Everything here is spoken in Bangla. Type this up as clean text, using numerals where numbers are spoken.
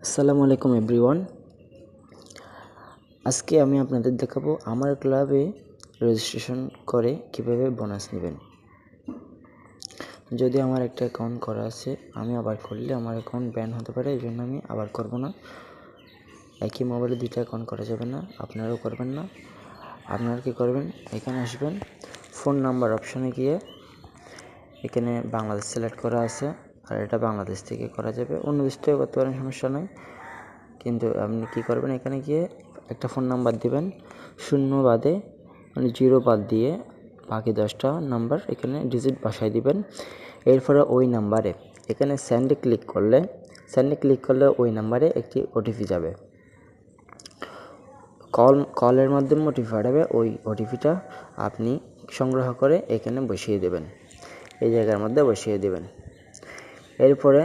আসসালামু আলাইকুম এভরিওয়ান। আজকে আমি আপনাদের দেখাবো আমার ক্লাবে রেজিস্ট্রেশন করে কিভাবে বোনাস নেবেন। যদি আমার একটা অ্যাকাউন্ট করা আছে, আমি আবার করলে আমার অ্যাকাউন্ট ব্যান হতে পারে, এই জন্য আমি আবার করব না। একই মোবাইলে দুইটা অ্যাকাউন্ট করা যাবে না, আপনারাও করবেন না। আপনারা কী করবেন, এখানে আসবেন, ফোন নাম্বার অপশানে গিয়ে এখানে বাংলাদেশ সিলেক্ট করা আছে, আর এটা বাংলাদেশ থেকে করা যাবে, অন্য দেশ থেকে করতে পারেন, সমস্যা নয়। কিন্তু আপনি কী করবেন, এখানে গিয়ে একটা ফোন নাম্বার দিবেন, 0 বাদে মানে 0 বাদ দিয়ে বাকি 10টা নাম্বার এখানে ডিজিট বসায় দিবেন। এরপরে ওই নাম্বারে এখানে সেন্ডে ক্লিক করলে ওই নাম্বারে একটি ওটিপি যাবে, কলের মাধ্যমে ওটিপি পাঠাবে। ওই ওটিপিটা আপনি সংগ্রহ করে এখানে বসিয়ে দেবেন, এই জায়গার মধ্যে বসিয়ে দেবেন। এরপরে